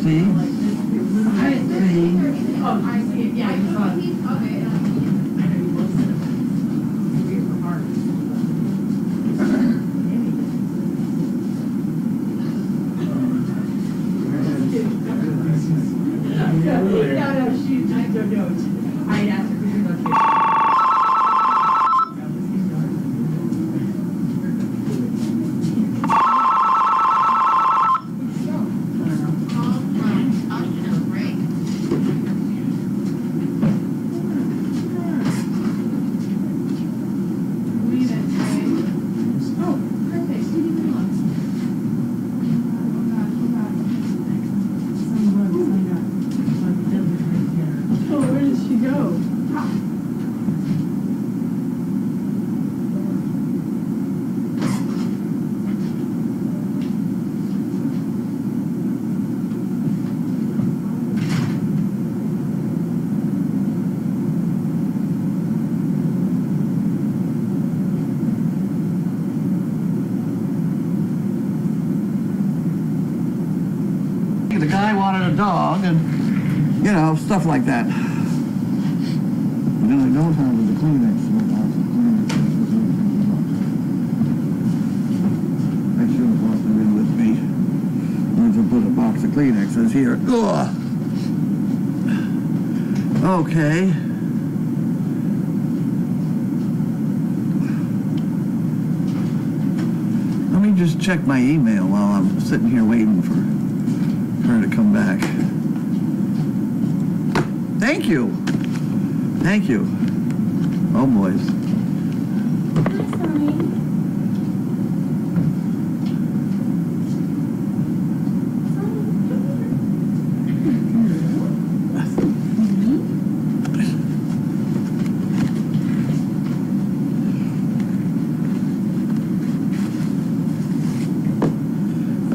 see. I see. Oh, I see it, yeah, I saw it. Okay. No, she's just no notes. I asked her because you're not. The guy wanted a dog and, you know, stuff like that. And then I don't have the Kleenex. I should have brought them in with me. I'm going to put a box of Kleenexes here. Ugh. Okay. Let me just check my email while I'm sitting here waiting for her to come back. Thank you. Thank you. Oh, boys.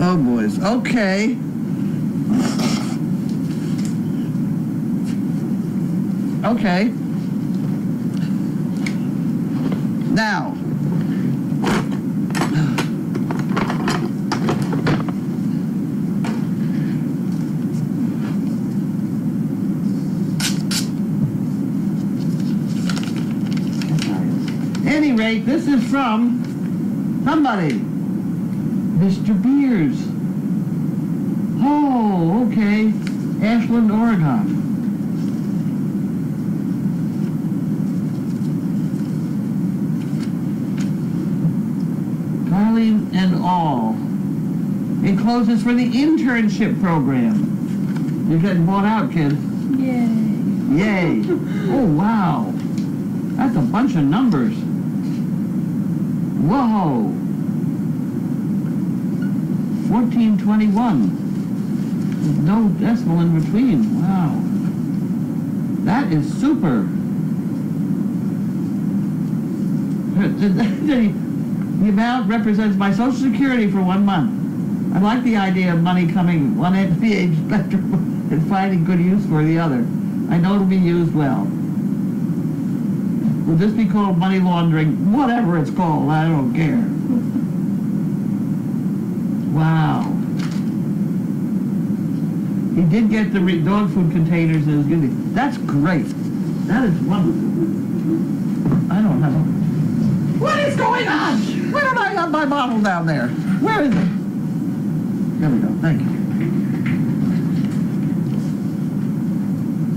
Oh, boys. Okay. Okay. Now. Any rate, this is from somebody. Mr. Beers. Oh, okay. Ashland, Oregon. Darling and all. Encloses for the internship program. You're getting bought out, kids. Yay. Yay. Oh, wow. That's a bunch of numbers. Whoa. 1421. There's no decimal in between. Wow. That is super. The amount represents my Social Security for 1 month. I like the idea of money coming one end of the age spectrum and finding good use for the other. I know it'll be used well. Will this be called money laundering? Whatever it's called, I don't care. Wow. He did get the dog food containers and his goodies. That's great. That is wonderful. I don't have a... What is going on? Where did I have my bottle down there? Where is it? There we go. Thank you.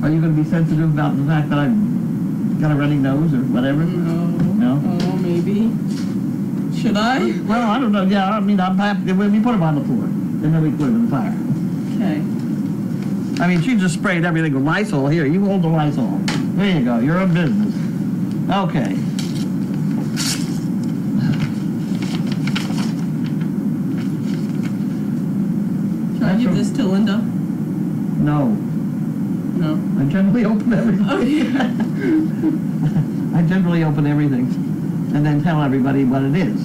Are you going to be sensitive about the fact that I've got a runny nose or whatever? No. No? Oh, maybe. Should I? Well, I don't know. Yeah, I mean, I'm happy. We put them on the floor, and then we put them in the fire. Okay. I mean, she just sprayed everything with Lysol. Here, you hold the Lysol. There you go. You're a business. Okay. Should I give this to Linda? No. No. I generally open everything. Oh, yeah. I generally open everything and then tell everybody what it is.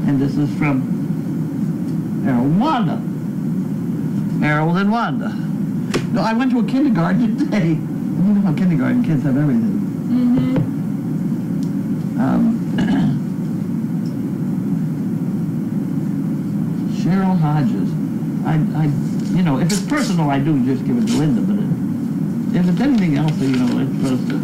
And this is from Harold and Wanda. Harold and Wanda. No, I went to a kindergarten today. You know how kindergarten kids have everything. Mm-hmm. Cheryl Hodges. you know, if it's personal, I do just give it to Linda, but if it's anything else, you know, it's supposed to.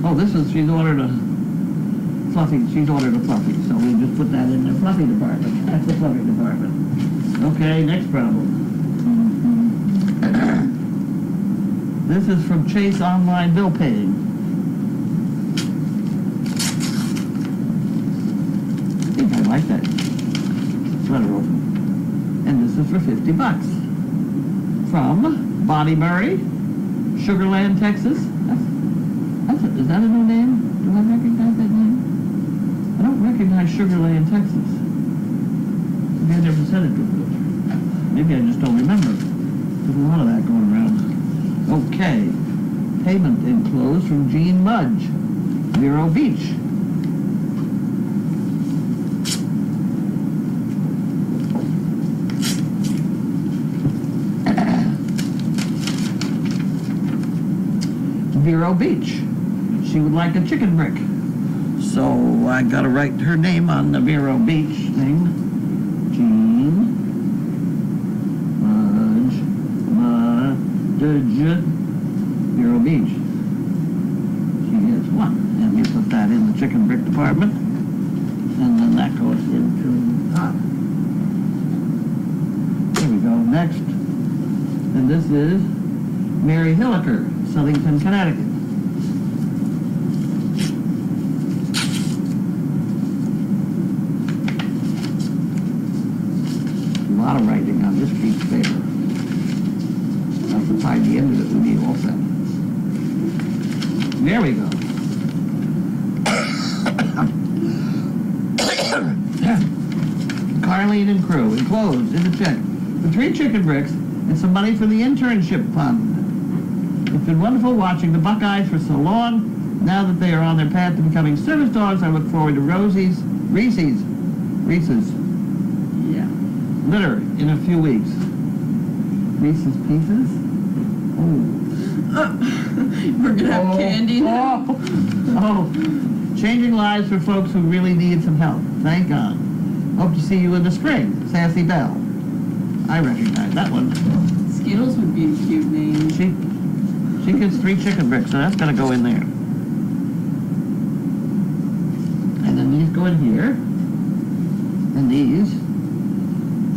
Oh, she's ordered a fluffy, so we just put that in the fluffy department. That's the fluffy department. Okay, next problem. This is from Chase Online Bill Paying. I think I like that letter open. And this is for $50. From Bonnie Murray, Sugarland, Texas. Is that a new name? Do I recognize that name? I don't recognize Sugarland, Texas. Maybe I never said it before. Maybe I just don't remember. There's a lot of that going around. Okay. Payment enclosed from Jean Mudge, Vero Beach. Vero Beach. She would like a chicken brick. So I gotta write her name on the Vero Beach thing. Jean Mudge Vero Beach. She gets one. And we put that in the chicken brick department. And then that goes into hot. There we go. Next. And this is Mary Hilliker, Southington, Connecticut. A lot of writing on this piece of paper. That's the time the end of it would be all set. There we go. Carlene and crew, enclosed in the check for 3 chicken bricks and some money for the internship fund. It's been wonderful watching the Buckeyes for so long. Now that they are on their path to becoming service dogs, I look forward to Reese's Yeah. litter in a few weeks. Reese's Pieces? Oh. We're gonna have candy now. Oh. Changing lives for folks who really need some help. Thank God. Hope to see you in the spring. Sassy Bell. I recognize that one. Skittles would be a cute name. She gets 3 chicken bricks, so that's gonna go in there. And then these go in here. And these.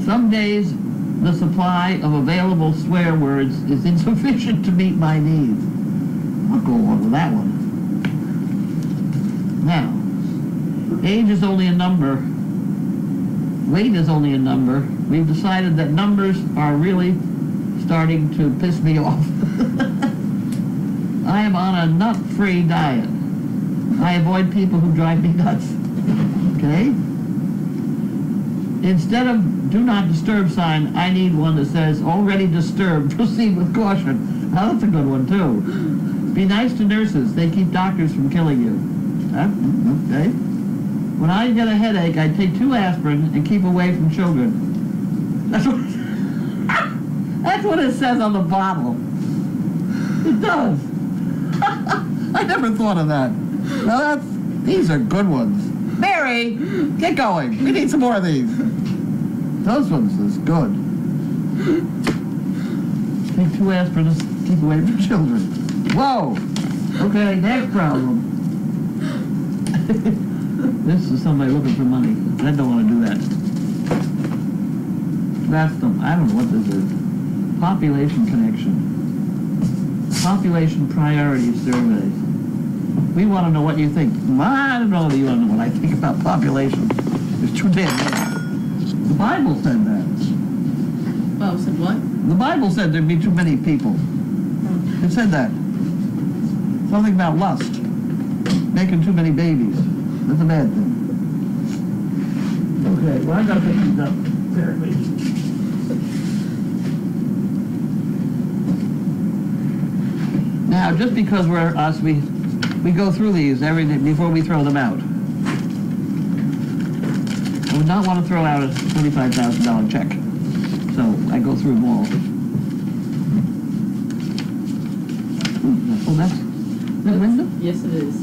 Some days, the supply of available swear words is insufficient to meet my needs. I'll go along with that one. Now, age is only a number. Weight is only a number. We've decided that numbers are really starting to piss me off. I am on a nut-free diet. I avoid people who drive me nuts. Okay? Instead of do not disturb sign, I need one that says already disturbed, proceed with caution. Now that's a good one too. Be nice to nurses. They keep doctors from killing you. Okay. When I get a headache, I take 2 aspirin and keep away from children. That's what it says on the bottle. It does. I never thought of that. Now these are good ones. Mary, get going. We need some more of these. Those ones is good. Take 2 aspirin to keep away from children. Whoa. Okay, next problem. This is somebody looking for money. I don't want to do that. That's them. I don't know what this is. Population connection. Population priority surveys. We want to know what you think. I don't know that you want to know what I think about population. There's too damn many. The Bible said that. Oh, said what? The Bible said there'd be too many people. It said that. Something about lust. Making too many babies. That's a bad thing. Okay, well I gotta pick these up. There, please. Now, just because we're us, we go through these every day before we throw them out. I would not want to throw out a $25,000 check. So I go through them all. Oh, that's that window? Yes, it is.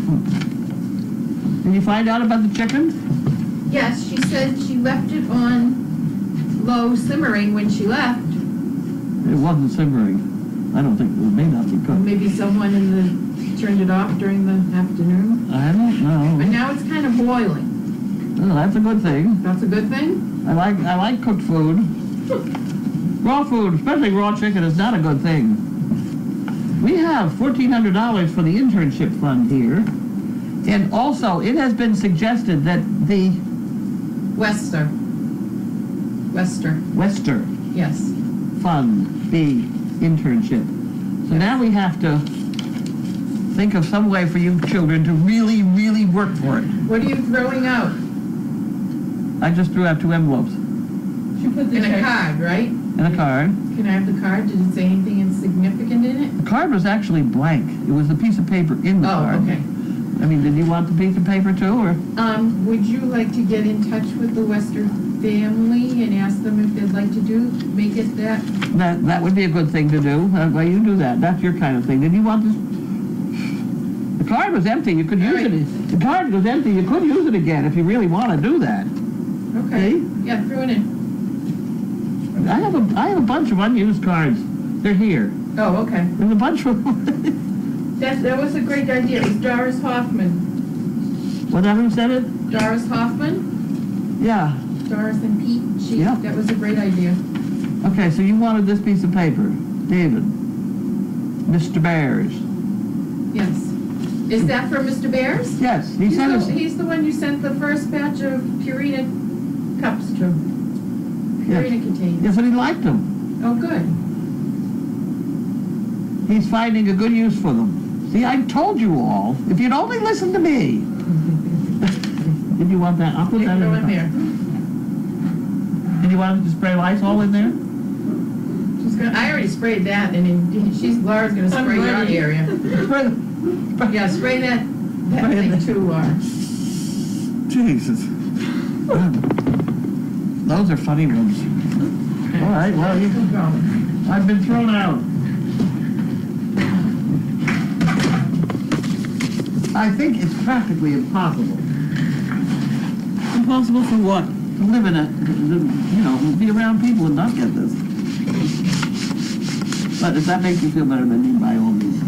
Did you find out about the chickens? Yes, she said she left it on low simmering when she left. It wasn't simmering. I don't think, it may not be cooked. Maybe someone turned it off during the afternoon. I don't But know. now it's kind of boiling. Oh, that's a good thing. That's a good thing? I like cooked food. Raw food, especially raw chicken, is not a good thing. We have $1,400 for the internship fund here. And also, it has been suggested that the Wester, Wester yes. fund be internship. So now we have to think of some way for you children to really, really work for it. What are you throwing out? I just threw out 2 envelopes She put the In a check. card, right? and a card. Can I have the card? Did it say anything insignificant in it? The card was actually blank. It was a piece of paper in the Oh, card. okay. I mean, did you want the piece of paper too, or? Would you like to get in touch with the Wester family and ask them if they'd like to make it that? That would be a good thing to do. Well, you do that. That's your kind of thing. Did you want this? The card was empty. You could use All right. it. The card was empty. You could use it again if you really want to do that. Okay. See? Yeah, throw it in. I have a bunch of unused cards. They're here. Oh, okay. There's a bunch of That was a great idea. It was Doris Hoffman. whatever who said it. Doris Hoffman? Yeah. Doris and Pete? Yep. That was a great idea. Okay, so you wanted this piece of paper, David. Mr. Bears. Yes. Is that for Mr. Bears? Yes, he sent us. He's the one you sent the first batch of Purina cups to. Yes. Purina containers. Yes, and he liked them. Oh, good. He's finding a good use for them. See, I told you all. If you'd only listen to me. Did you want that? I'll put that Go in in there. Did you want to spray Lysol in there? I already sprayed that, and Laura's gonna spray your ready. area. Yeah, spray that Spray thing it. too, Laura. Jesus. Those are funny ones. All right, well, Keep going. I've been thrown out. I think it's practically impossible Impossible for what? to live in be around people and not get this. But if that makes you feel better, then you by all means.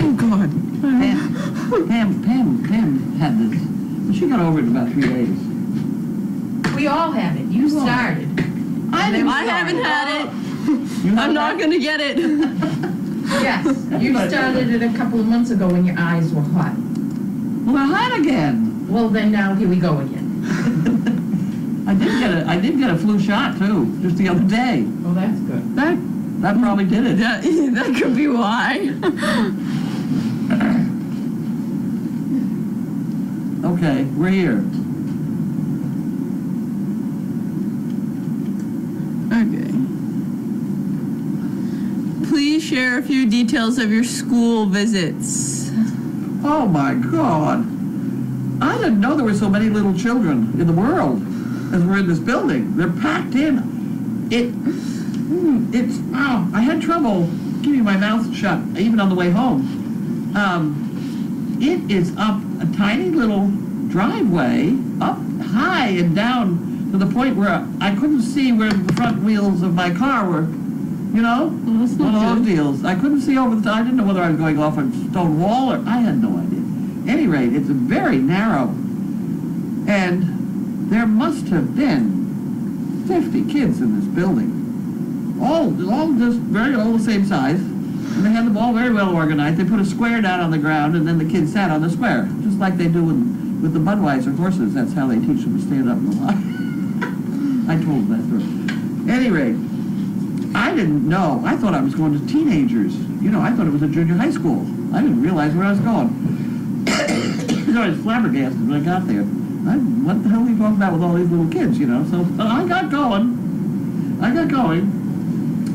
Oh, God. Pam had this. But she got over it in about 3 days. We all have it. You started. I haven't had it. You I'm have not that? going to get it. Yes, you started it a couple of months ago when your eyes were hot. Well, I had again. Well, then now here we go again. I did get a flu shot too, just the other day. Well, that's good. That probably did it. That could be why. Okay, we're here. Okay. Please share a few details of your school visits. Oh my God. I didn't know there were so many little children in the world as we're in this building. They're packed in. I had trouble keeping my mouth shut even on the way home. It is up a tiny little driveway, up high and down to the point where I couldn't see where the front wheels of my car were. You know? Well, that's not One of those good. deals. I couldn't see over the top. I didn't know whether I was going off a stone wall or I had no idea. At any rate, it's very narrow. And there must have been 50 kids in this building. All just all the same size. And they had them all very well organized. They put a square down on the ground and then the kids sat on the square. Just like they do with the Budweiser horses. That's how they teach them to stand up in the line. I told them that story. At any rate, I didn't know. I thought I was going to teenagers. I thought it was a junior high school. I didn't realize where I was going. I was flabbergasted when I got there. What the hell are you talking about with all these little kids, So I got going.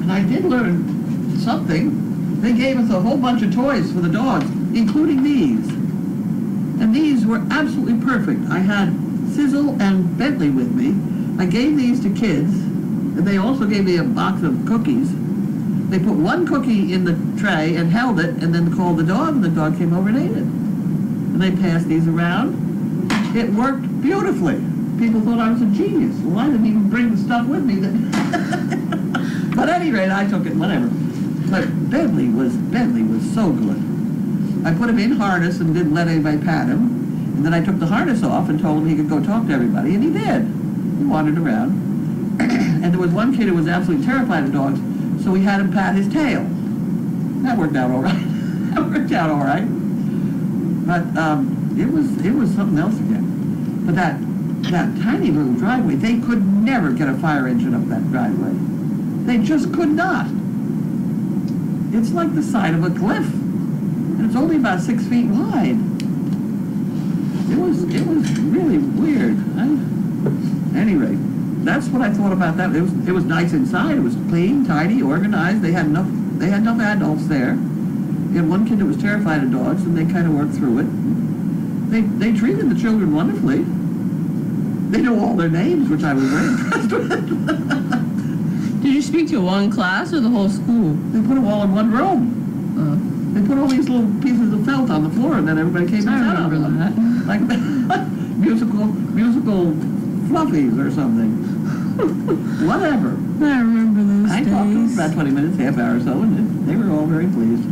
And I did learn something. They gave us a whole bunch of toys for the dogs, including these. And these were absolutely perfect. I had Sizzle and Bentley with me. I gave these to kids. And they also gave me a box of cookies. They put one cookie in the tray and held it, and then called the dog, and the dog came over and ate it. And they passed these around. It worked beautifully. People thought I was a genius. Well, I didn't even bring the stuff with me. But at any rate, I took it, whatever. But Bentley was so good. I put him in harness and didn't let anybody pat him. And then I took the harness off and told him he could go talk to everybody, and he did. He wandered around. And there was one kid who was absolutely terrified of dogs, so we had him pat his tail. That worked out all right. But it was something else again. But that tiny little driveway, they could never get a fire engine up that driveway. They just could not. It's like the side of a cliff, and it's only about 6 feet wide. It was really weird. Anyway, that's what I thought about that. It was nice inside. It was clean, tidy, organized. They had enough adults there. We had one kid that was terrified of dogs, and they kind of worked through it. They treated the children wonderfully. They know all their names, which I was very impressed with. Did you speak to one class or the whole school? They put them all in one room. They put all these little pieces of felt on the floor, and then everybody came and sat on them. Like musical fluffies or something. Whatever. I remember those I days. talked to them for about 20 minutes, half hour or so, and they were all very pleased.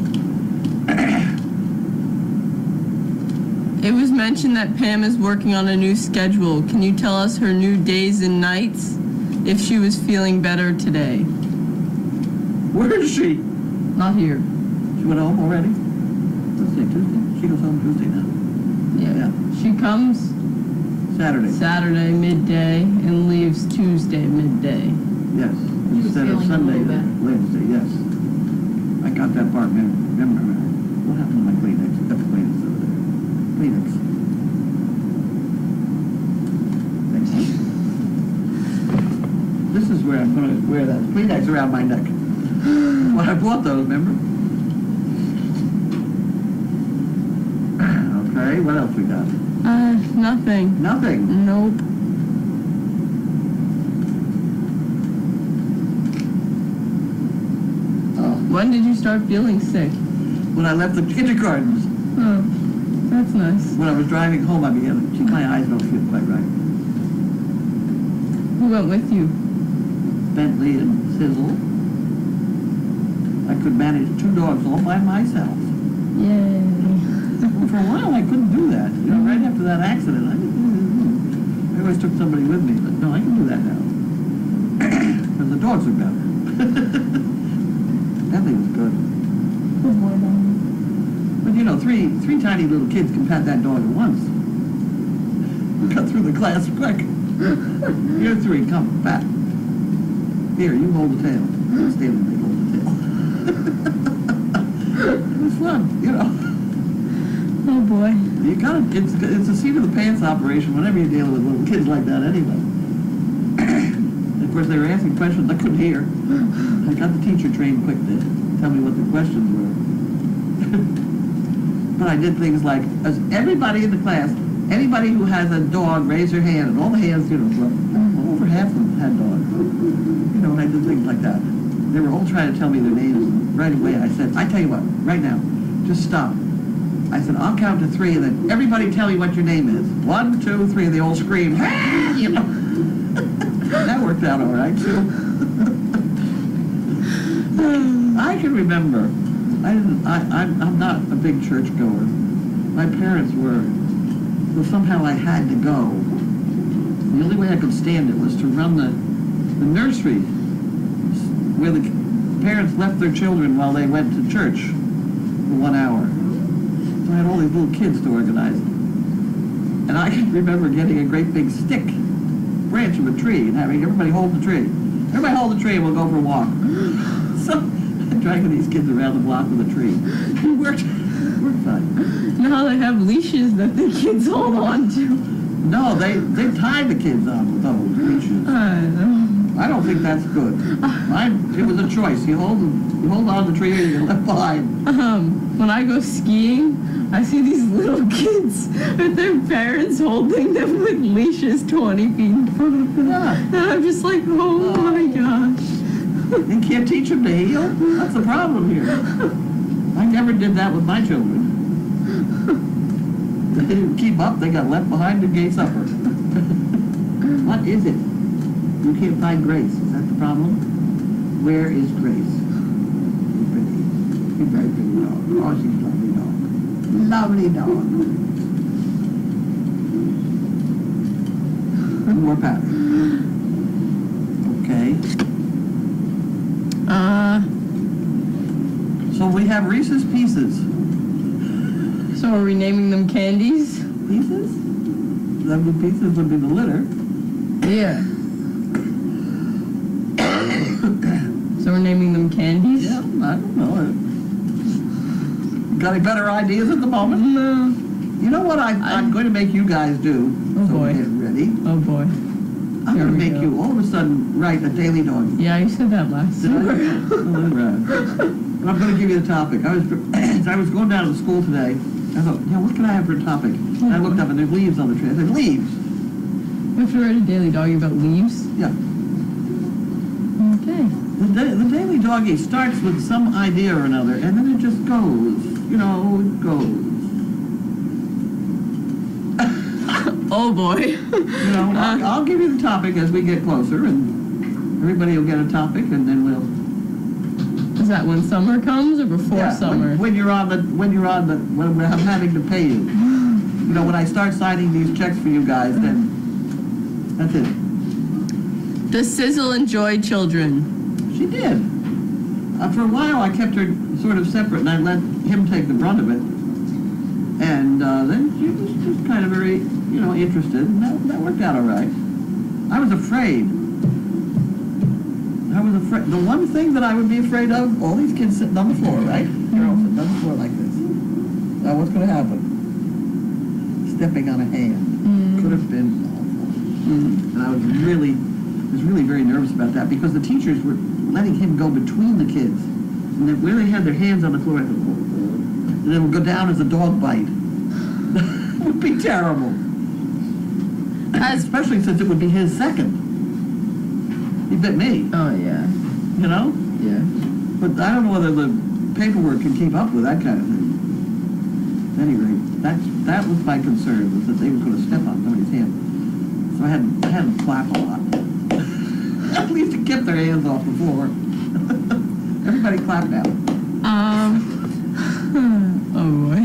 It was mentioned that Pam is working on a new schedule. Can you tell us her new days and nights? If she was feeling better today. Where is she? Not here. She went home already? Let's see, Tuesday? She goes home Tuesday now. Yeah. She comes Saturday midday and leaves Tuesday midday. Yes. was Instead of feeling a Sunday little to better. Wednesday, yes. I got that part, remember. What happened to my Kleenex? Got the Kleenex over there. Kleenex. Thanks. This is where I'm going to wear that Kleenex around my neck. Well, I bought those, remember? Okay, what else we got? Nothing. Nothing. Nope. When did you start feeling sick? When I left the kindergartens. Oh, that's nice. When I was driving home, I began to, my eyes don't feel quite right. Who went with you? Bentley and Sizzle. I could manage 2 dogs all by myself. Yay. Well, for a while, I couldn't do that. You know, right after that accident, I always took somebody with me, but no, I can do that now. Because the dogs are better. Bentley was good. But you know, three tiny little kids can pat that dog at once. We cut through the class quick. Here 3, come, pat. Here, you hold the tail. Stand and hold the tail. It was fun, you know. Oh boy. You gotta, it's a seat of the pants operation whenever you're dealing with little kids like that anyway. Of course, they were asking questions I couldn't hear. I got the teacher trained quick to tell me what the questions were. But I did things like, as everybody in the class, anybody who has a dog, raise their hand, and all the hands, you know, well, over half of them had dogs. You know, and I did things like that. They were all trying to tell me their names. Right away, I said, I tell you what, right now, just stop. I said, I'll count to 3, and then everybody tell me what your name is. 1, 2, 3, and they all scream, ah! You know. That worked out all right, too. I can remember. I'm not a big church goer. My parents were, so somehow I had to go. The only way I could stand it was to run the nursery where the parents left their children while they went to church for 1 hour. So I had all these little kids to organize. And I can remember getting a great big stick, branch of a tree, and having everybody hold the tree. Everybody hold the tree and we'll go for a walk. So I'm dragging these kids around the block with a tree. It worked fine. Now they have leashes that the kids hold on to. No, they tie the kids on with those leashes. I know. I don't think that's good. It was a choice. You hold on to the tree or you get left behind. When I go skiing, I see these little kids with their parents holding them with leashes 20 feet in front of them. Yeah. And I'm just like, oh my gosh. You can't teach them to heal? That's the problem here. I never did that with my children. They didn't keep up, they got left behind in gay supper. What is it? You can't find Grace, is that the problem? Where is Grace? She's pretty. She's a very pretty dog. Oh, she's a lovely dog. Lovely dog. More Patty. Okay. So we have Reese's Pieces. So are we naming them candies? Pieces? That would pieces would be the litter. Yeah. So we're naming them candies? Yeah, I don't know. Got any better ideas at the moment? No. You know what I'm going to make you guys do? Oh, So boy. get ready. Oh boy. I'm Here going to we make go. you all of a sudden write a daily dog. Yeah, you said that last Did I? summer. Oh, right. But I'm going to give you the topic. As I was going down to school today, I thought, what can I have for a topic? And I looked up and there's leaves on the tree. I said, leaves. We have to write a daily doggy about leaves? Yeah. Okay. The daily doggy starts with some idea or another, and then it just goes. It goes. Oh boy. I'll give you the topic as we get closer, and everybody will get a topic, and then we'll. Is that when summer comes or before summer? When I'm having to pay you. When I start signing these checks for you guys, then that's it. Does Sizzle enjoy children? She did. For a while, I kept her sort of separate, and I let him take the brunt of it. And then she was just kind of very, interested, and that worked out all right. I was afraid. The one thing that I would be afraid of, all these kids sitting on the floor, right? They're all sitting on the floor like this. Now, what's going to happen? Stepping on a hand. Could have been awful. And I was really very nervous about that because the teachers were letting him go between the kids. And then where they had their hands on the floor, and it would go down as a dog bite. It would be terrible. Especially since it would be his second. He bit me, Oh yeah. Yeah. But I don't know whether the paperwork can keep up with that kind of thing. At any rate, that was my concern, was that they were going to step on somebody's hand. So I had them clap a lot. At least to keep their hands off the floor. Everybody clap now. Oh boy.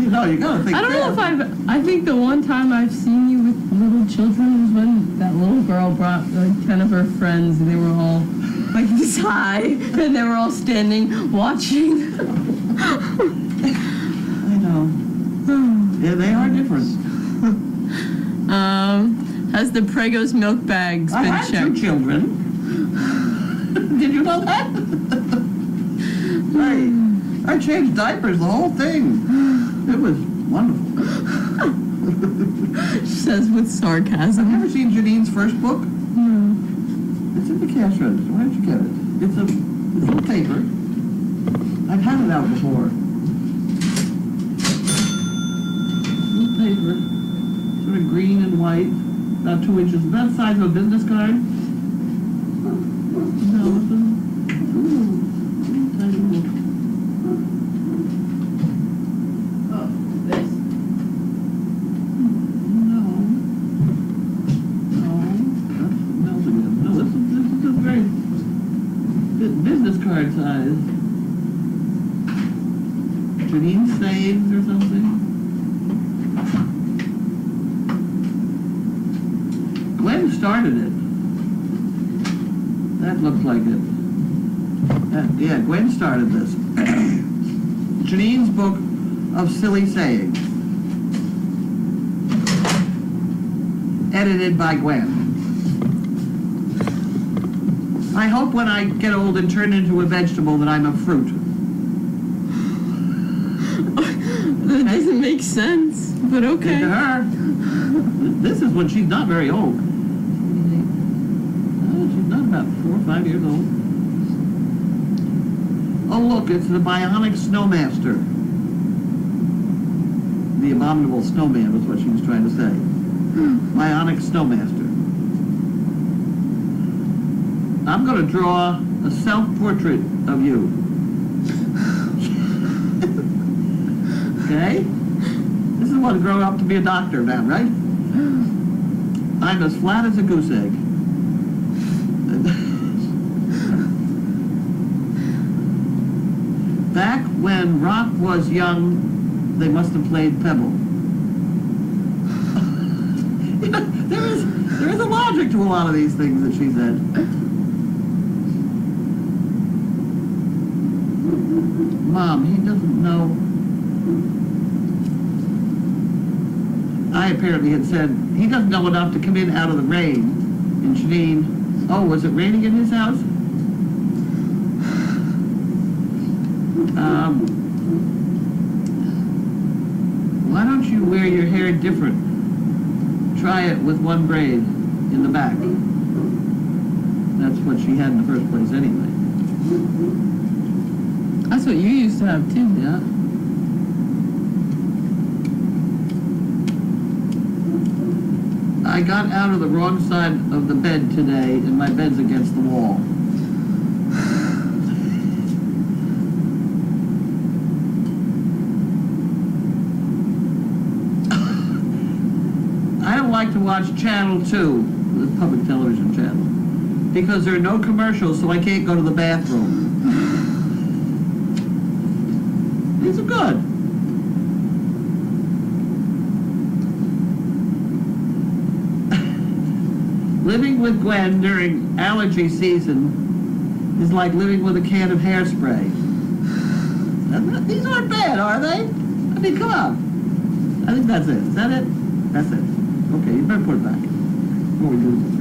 You gotta think. I don't know if I think the one time I've seen you with little children was when that little girl brought like 10 of her friends and they were all like this high and they were all standing watching. I know. Yeah, they are different. Has the Prego's milk bags I been had checked? 2 children. Did you know that? I changed diapers, the whole thing. It was wonderful. She says with Have sarcasm. you ever seen Janine's first book? No. It's in the cash register. Why don't you get it? It's a little paper. I've had it out before. Little paper. Sort of green and white. About 2 inches. About the size of a business card. No, it's a tiny book. Oh, this. No, that's Mel's again. No, this is a very business card size. Janine Saves or something. Gwen started it. That looks like it. Yeah, Gwen started this. Janine's book of silly sayings. Edited by Gwen. I hope when I get old and turn into a vegetable that I'm a fruit. That doesn't make sense, but okay. To her. This is when she's not very old. She's not about 4 or 5 years old. Oh look, it's the Bionic Snowmaster. The Abominable Snowman was what she was trying to say. Bionic Snowmaster. I'm going to draw a self-portrait of you. Okay? This is what growing up to be a doctor now, right? I'm as flat as a goose egg. Back when rock was young, they must have played Pebble. There is a logic to a lot of these things that she said. Mom, he doesn't know. I apparently had said, he doesn't know enough to come in out of the rain. And Janine, oh, was it raining in his house? Why don't you wear your hair different? Try it with one braid in the back. That's what she had in the first place anyway. That's what you used to have too. Yeah. I got out of the wrong side of the bed today and my bed's against the wall. I don't like to watch Channel 2, the public television channel, because there are no commercials, so I can't go to the bathroom. These are good. Living with Gwen during allergy season is like living with a can of hairspray. These aren't bad, are they? I mean, come on. I think that's it. Is that it? That's it. Okay, you better put it back before we lose it.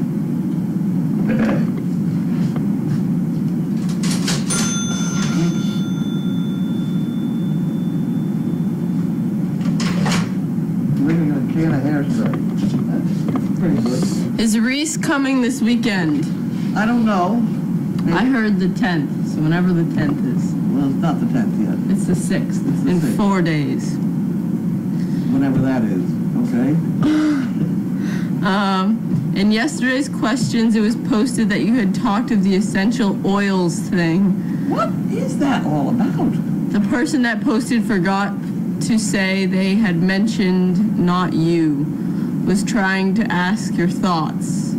Living in a can of hairspray. That's pretty good. Is Reese coming this weekend? I don't know. Maybe. I heard the 10th, so whenever the 10th is. Well, it's not the 10th yet. It's the 6th, It's the in 6th. 4 days. Whenever that is. Okay? In yesterday's questions, it was posted that you had talked of the essential oils thing. What is that all about? The person that posted forgot to say they had mentioned not you, was trying to ask your thoughts.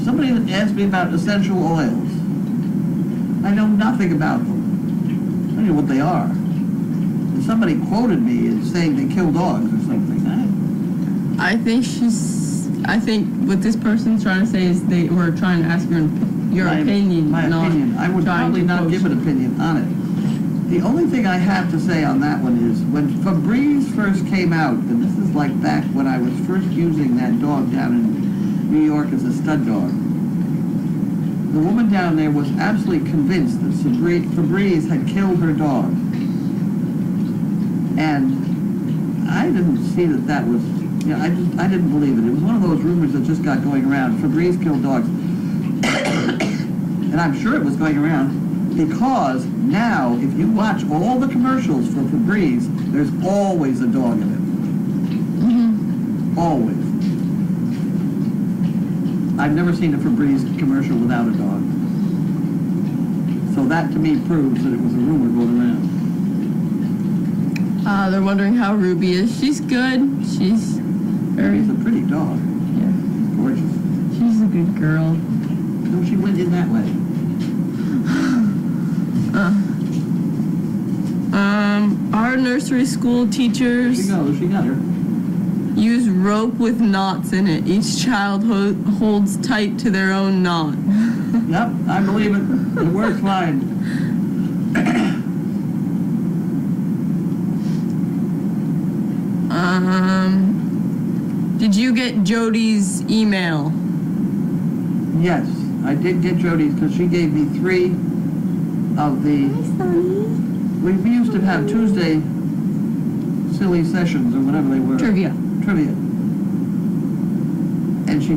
Somebody asked me about essential oils. I know nothing about them. I don't know what they are. And somebody quoted me as saying they kill dogs or something. I think what this person's trying to say is they were trying to ask your opinion. My not opinion. I would trying probably to not post give an opinion on it. The only thing I have to say on that one is when Febreze first came out, and this is like back when I was first using that dog down in New York as a stud dog, the woman down there was absolutely convinced that Febreze had killed her dog. And I didn't see that was, I didn't believe it. It was one of those rumors that just got going around. Febreze killed dogs. And I'm sure it was going around because now, if you watch all the commercials for Febreze, there's always a dog in it. Mm-hmm. Always. I've never seen a Febreze commercial without a dog. So that to me proves that it was a rumor going around. They're wondering how Ruby is. She's good. She's very... She's a pretty dog. Yeah. Gorgeous. She's a good girl. No, she went in that way. Our nursery school teachers She goes, she got her. use rope with knots in it. Each child holds tight to their own knot. Yep, I believe it. It works fine. Did you get Jody's email? Yes, I did get Jody's because she gave me 3 of the... We used to have Tuesday silly sessions or whatever they were. Trivia. And she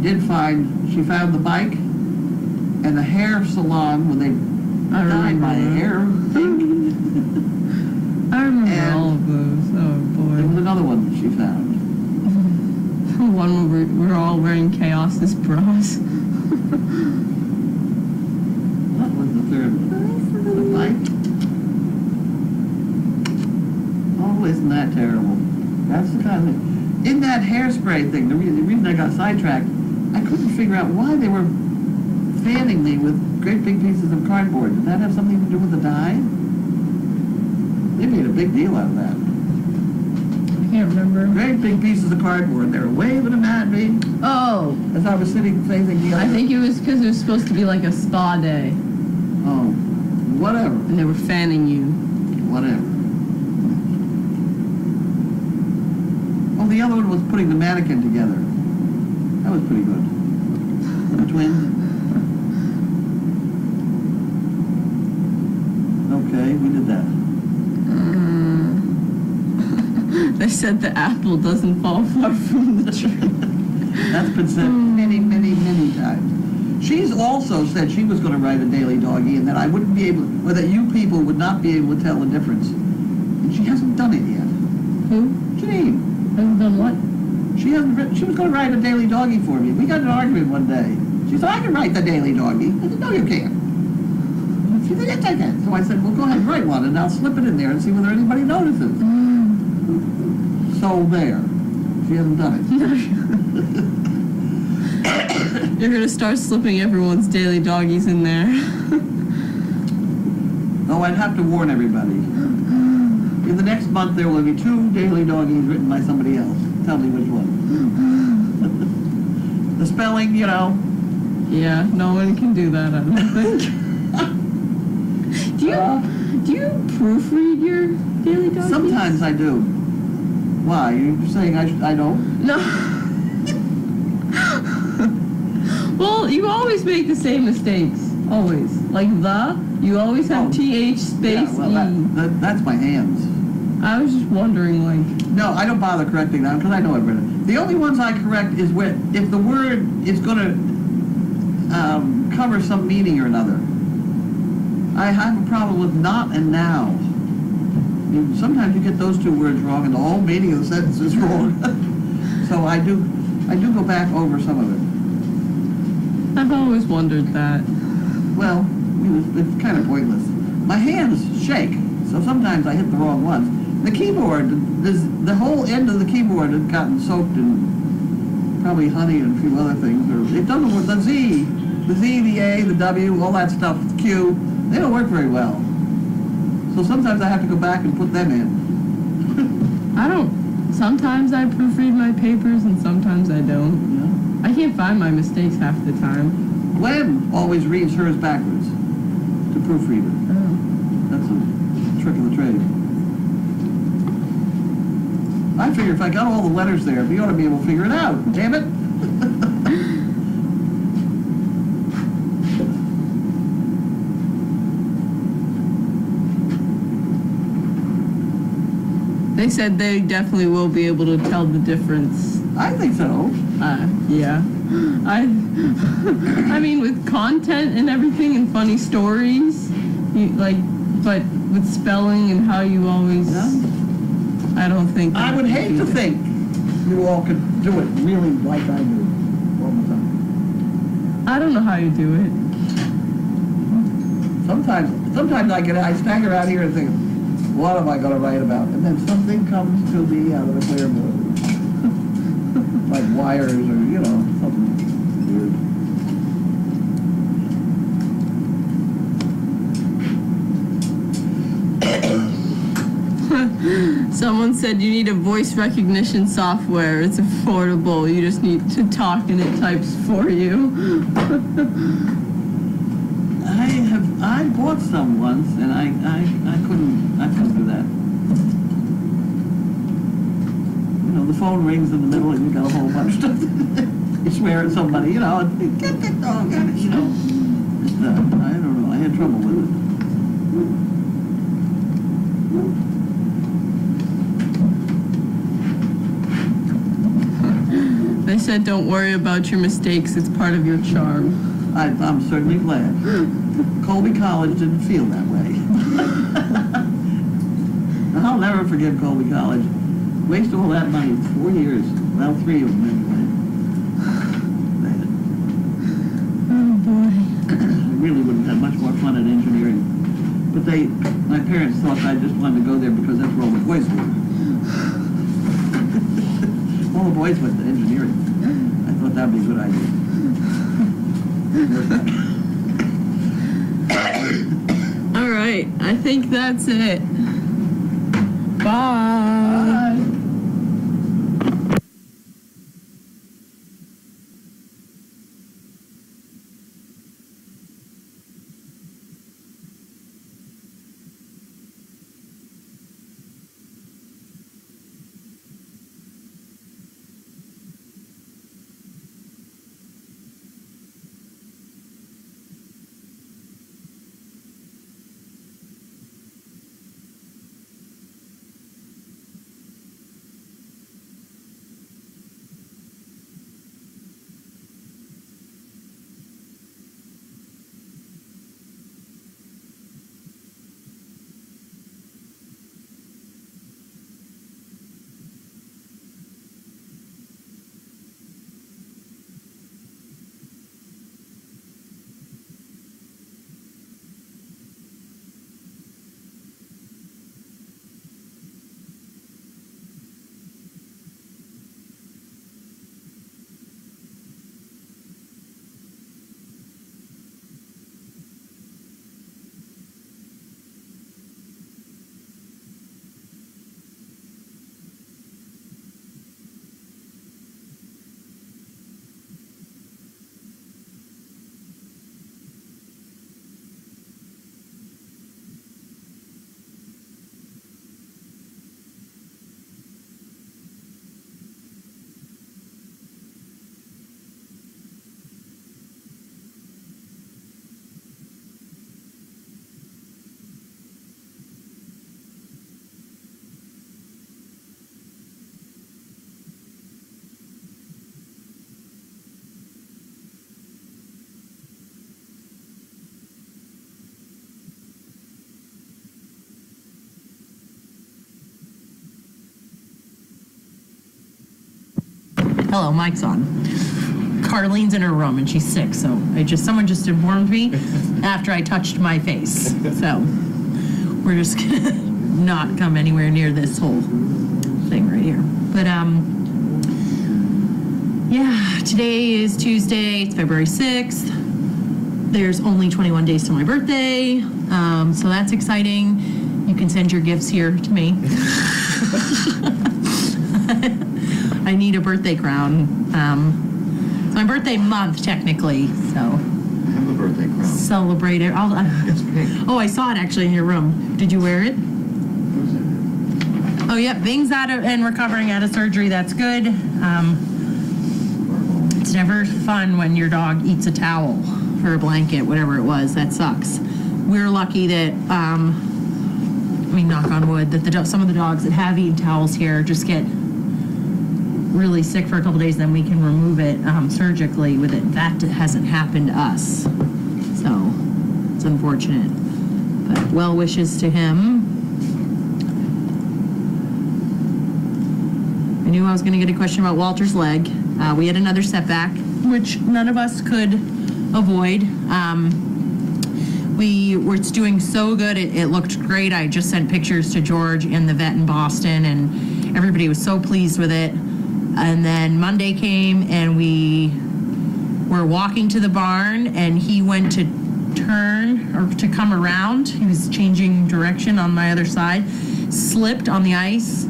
found the bike and the hair salon when they dyed my hair pink. I remember And all of those. Oh There was boy. another one that she found. The one where we're all wearing Chaos's bras. What was the third one? The fight? Oh, isn't that terrible? That's the kind of thing. In that hairspray thing, the reason I got sidetracked, I couldn't figure out why they were fanning me with great big pieces of cardboard. Did that have something to do with the dye? They made a big deal out of that. I can't remember. Great big pieces of cardboard. They were waving them at me Oh, as I was sitting facing the other. I think it was because it was supposed to be like a spa day, Oh, whatever. and they were fanning you. Whatever. Oh, the other one was putting the mannequin together. That was pretty good. The twins. Okay, we did that. They said the apple doesn't fall far from the tree. That's been said many, many, many times. She's also said she was going to write a daily doggy and that I wouldn't be able, or that you people would not be able to tell the difference. And she hasn't done it yet. Who? Janine. Hasn't done what? She hasn't written, she was going to write a daily doggy for me. We got in an argument one day. She said, I can write the daily doggy. I said, no, you can't. She said, yes, I can. So I said, well, go ahead and write one, and I'll slip it in there and see whether anybody notices. So there. She hasn't done it. You're gonna start slipping everyone's daily doggies in there. No, I'd have to warn everybody. In the next month, there will be 2 daily doggies written by somebody else. Tell me which one. The spelling, you know. Yeah, no one can do that, I don't think. Do you proofread your daily doggies? Sometimes I do. Why? You're saying I don't? No. Well, you always make the same mistakes. Always. Like you always have Oh. TH space Yeah, well, E. that's my hands. I was just wondering, like, No, I don't bother correcting them because I know I've written it. The only ones I correct is when if the word is going to cover some meaning or another. I have a problem with not and now. Sometimes you get those 2 words wrong and the whole meaning of the sentence is wrong. So I do go back over some of it. I've always wondered that. Well, it's kind of pointless. My hands shake, so sometimes I hit the wrong ones. The keyboard, the whole end of the keyboard had gotten soaked in probably honey and a few other things. Or it doesn't work. The Z, the A, the W, all that stuff, the Q, they don't work very well. So sometimes I have to go back and put them in. Sometimes I proofread my papers and sometimes I don't. Yeah. I can't find my mistakes half the time. Gwen always reads hers backwards to proofread it. Oh. That's a trick of the trade. I figure if I got all the letters there, we ought to be able to figure it out. Damn it! They said they definitely will be able to tell the difference. I think so. Yeah. I mean, with content and everything and funny stories, but with spelling and how you always, Yeah. I don't think. I would hate to think you all could do it really like I do all the time. I don't know how you do it. Sometimes I stagger out here and think, what am I going to write about? And then something comes to me out of the clear blue. Like wires or, something weird. Someone said you need a voice recognition software. It's affordable. You just need to talk and it types for you. I bought some once and I couldn't do that. The phone rings in the middle and you got a whole bunch of stuff. You swear at somebody, get that dog out of it, Just, I don't know, I had trouble with it. They said don't worry about your mistakes. It's part of your charm. I'm certainly glad. Colby College didn't feel that way. I'll never forget Colby College. waste all that money, 4 years, well, 3 of them anyway. Oh boy. I really wouldn't have much more fun at engineering. But my parents thought I just wanted to go there because that's where all the boys were. All the boys went to engineering. I thought that'd be a good idea. All right, I think that's it. Bye. Bye. Hello, mic's on. Carlene's in her room and she's sick, so someone just informed me after I touched my face. So we're just gonna not come anywhere near this whole thing right here. But yeah, today is Tuesday, it's February 6th. There's only 21 days to my birthday, so that's exciting. You can send your gifts here to me. I need a birthday crown. It's my birthday month, technically, so. Have a birthday crown. Celebrate it. It's pink. Oh, I saw it actually in your room. Did you wear it? Oh, yep. Bing's out and recovering out of surgery. That's good. It's never fun when your dog eats a towel or a blanket, whatever it was. That sucks. We're lucky that, I mean, knock on wood, that some of the dogs that have eaten towels here just get really sick for a couple days, then we can remove it surgically with it. That hasn't happened to us. So it's unfortunate. But well wishes to him. I knew I was going to get a question about Walter's leg. We had another setback, which none of us could avoid. We were doing so good. It looked great. I just sent pictures to George and the vet in Boston, and everybody was so pleased with it. And then Monday came, and we were walking to the barn, and he went to turn or to come around. He was changing direction on my other side, slipped on the ice,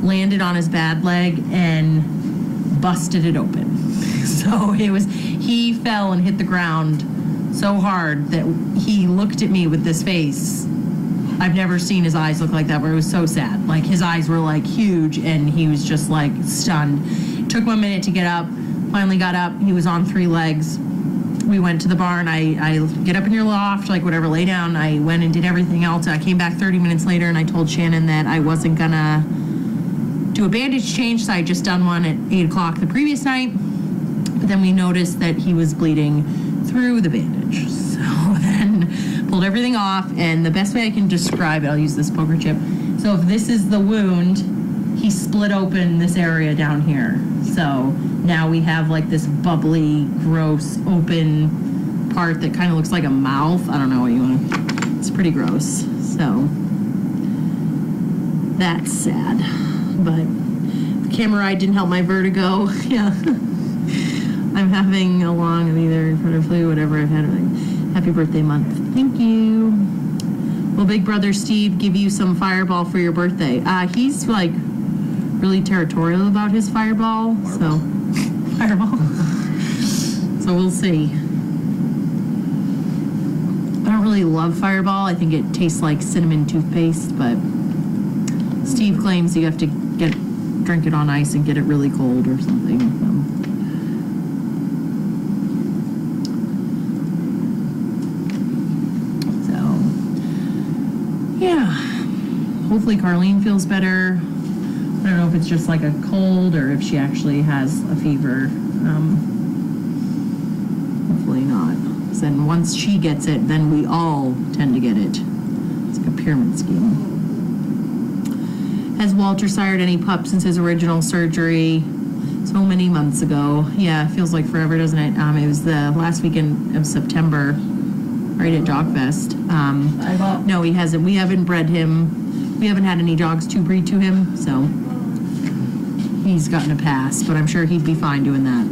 landed on his bad leg, and busted it open. So he fell and hit the ground so hard that he looked at me with this face. I've never seen his eyes look like that, where it was so sad. Like, his eyes were like huge, and he was just like stunned. It took him a minute to get up, finally got up. He was on 3 legs. We went to the barn. I get up in your loft, like whatever, lay down. I went and did everything else. I came back 30 minutes later, and I told Shannon that I wasn't gonna do a bandage change, so I had just done one at 8 o'clock the previous night. But then we noticed that he was bleeding through the bandage. So then pulled everything off, and the best way I can describe it, I'll use this poker chip. So if this is the wound, he split open this area down here. So now we have like this bubbly, gross, open part that kind of looks like a mouth. I don't know what you want to, it's pretty gross. So that's sad. But the camera ride didn't help my vertigo. Yeah. I'm having a long, either in front of flu, whatever I've had. Happy birthday month. Thank you. Will Big Brother Steve give you some Fireball for your birthday? He's like really territorial about his Fireball. So, Fireball. So we'll see. I don't really love Fireball. I think it tastes like cinnamon toothpaste, but Steve claims you have to drink it on ice and get it really cold or something. Yeah, hopefully Carlene feels better. I don't know if it's just like a cold or if she actually has a fever. Hopefully not. Because then once she gets it, then we all tend to get it. It's like a pyramid scheme. Has Walter sired any pups since his original surgery so many months ago? Yeah, it feels like forever, doesn't it? It was the last weekend of September. Right at Dogfest. No, he hasn't. We haven't bred him. We haven't had any dogs to breed to him, so he's gotten a pass, but I'm sure he'd be fine doing that.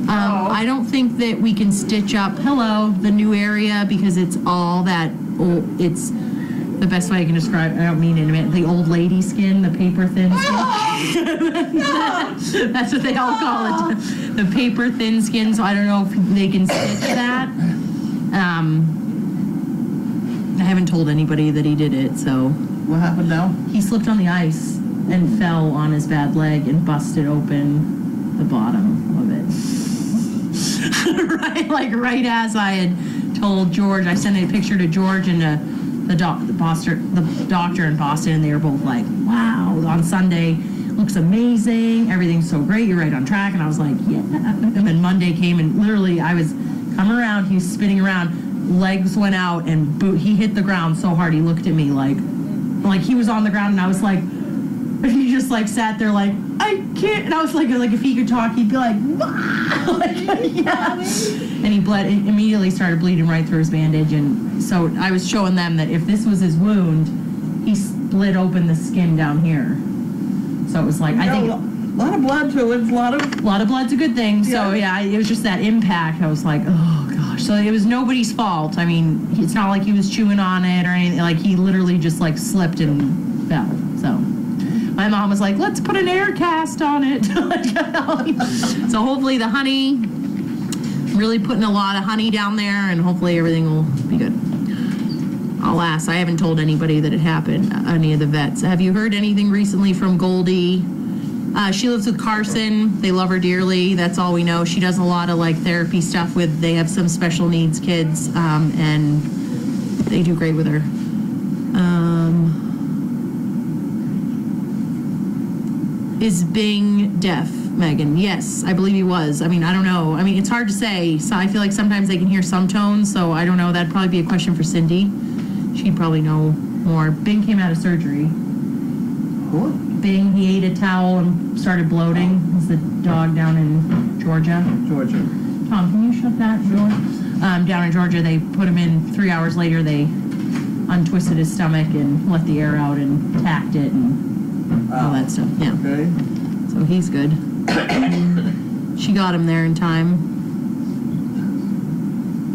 I don't think that we can stitch up, the new area because it's all that old, it's the best way I can describe, I don't mean it, the old lady skin, the paper thin skin. That's what they all call it, the paper thin skin, so I don't know if they can stitch that. I haven't told anybody that he did it, so. What happened now? He slipped on the ice and fell on his bad leg and busted open the bottom of it. right as I had told George, I sent a picture to George and the doctor in Boston, and they were both like, wow, on Sunday, looks amazing, everything's so great, you're right on track, and I was like, yeah. And then Monday came, and literally I was coming around, he was spinning around, legs went out, and he hit the ground so hard, he looked at me like he was on the ground, and I was like, he just like sat there like, I can't, and I was like if he could talk, he'd be like, yeah. And he bled, immediately started bleeding right through his bandage, and so I was showing them that if this was his wound, he split open the skin down here. So it was like, I think... A lot of blood too, it's a lot of blood's a good thing, so yeah, it was just that impact, I was like, oh gosh. So it was nobody's fault. I mean, it's not like he was chewing on it or anything, like he literally just like slipped and fell, so. My mom was like, let's put an air cast on it. So hopefully the honey, really putting a lot of honey down there, and hopefully everything will be good. I'll ask. I haven't told anybody that it happened, any of the vets. Have you heard anything recently from Goldie? She lives with Carson. They love her dearly. That's all we know. She does a lot of like therapy stuff with, they have some special needs kids, and they do great with her. Is Bing deaf, Megan? Yes, I believe he was. I mean, I don't know. I mean, it's hard to say. So I feel like sometimes they can hear some tones, so I don't know. That'd probably be a question for Cindy. She'd probably know more. Bing came out of surgery. What? Bing, he ate a towel and started bloating. He's the dog down in Georgia. Tom, can you shut that door? Down in Georgia, they put him in. 3 hours later, they untwisted his stomach and let the air out and tacked it and all that stuff. Yeah. Okay. So he's good. She got him there in time.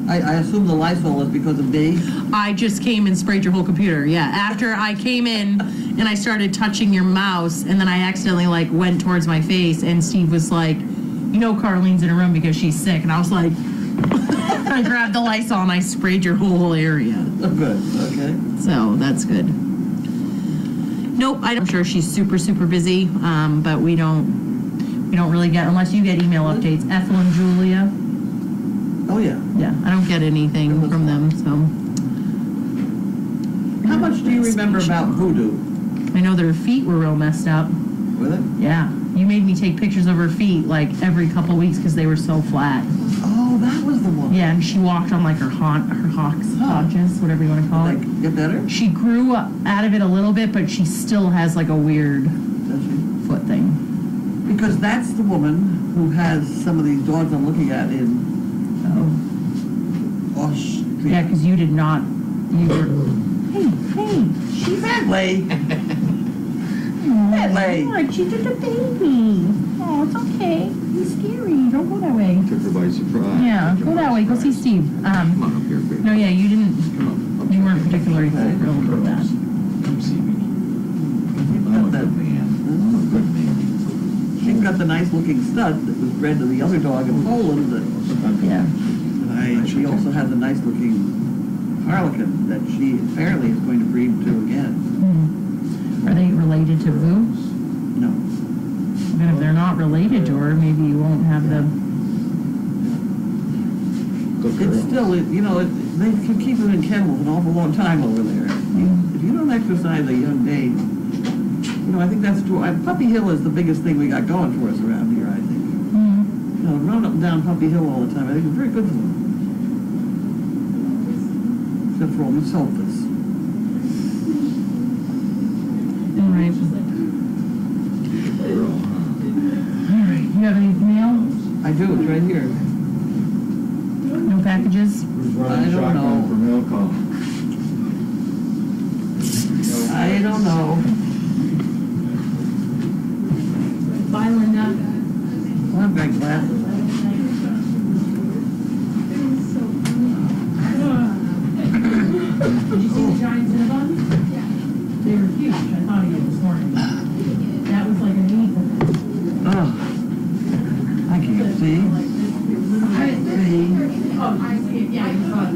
I assume the Lysol is because of Dave? I just came and sprayed your whole computer. Yeah. After I came in and I started touching your mouse, and then I accidentally like went towards my face, and Steve was like, you know Carlene's in a room because she's sick. And I was like, I grabbed the Lysol and I sprayed your whole area. Oh, good. Okay. So that's good. Nope, I'm sure she's super, super busy, but we don't really get, unless you get email updates. Ethel and Julia. Oh, yeah. Yeah, I don't get anything from them, so. How much do you remember about Voodoo? I know their feet were real messed up. Were they? Yeah. You made me take pictures of her feet like every couple weeks because they were so flat. Oh, that was the one. Yeah, and she walked on like her haunches, whatever you want to call it. Like, get better? She grew out of it a little bit, but she still has like a weird Does she? foot thing. Because that's the woman who has some of these dogs I'm looking at in Oh. Austria. Yeah, because you did not. You were. Hey, she's Medley. Medley. Look, she's just a baby. Oh, it's okay. He's scary. Don't go that way. Took her by surprise. Yeah, go that way. Go see Steve. Come on up here, baby. No, yeah, you didn't. Come on. You weren't particularly thrilled with that. Come see me. You've I'm a got that. good man. I'm a good man. She's got the nice looking stud that was bred to the other dog in Poland. Yeah. She also has a nice looking Harlequin that she apparently is going to breed to again. Are they related to Vu? No. And if they're not related to her, maybe you won't have the. Good girl. It's still, they can keep them in kennels an awful long time over there. If you don't exercise a young day, I think that's true. Puppy Hill is the biggest thing we got going for us around here, I think. Run up and down Puppy Hill all the time. I think it's very good for them. Except for all these sulfurs. All right. Girl. All right. You have any mail? I do, it's right here. No packages? Who's I running don't shotgun know. for mail call? I don't know. Bye, Linda. Well, I've got glasses. Did you see the giant Cinnabon? They were huge. I thought of you this morning. That was like an eagle. Oh, I can't see. Oh, I see it. Yeah, you saw it.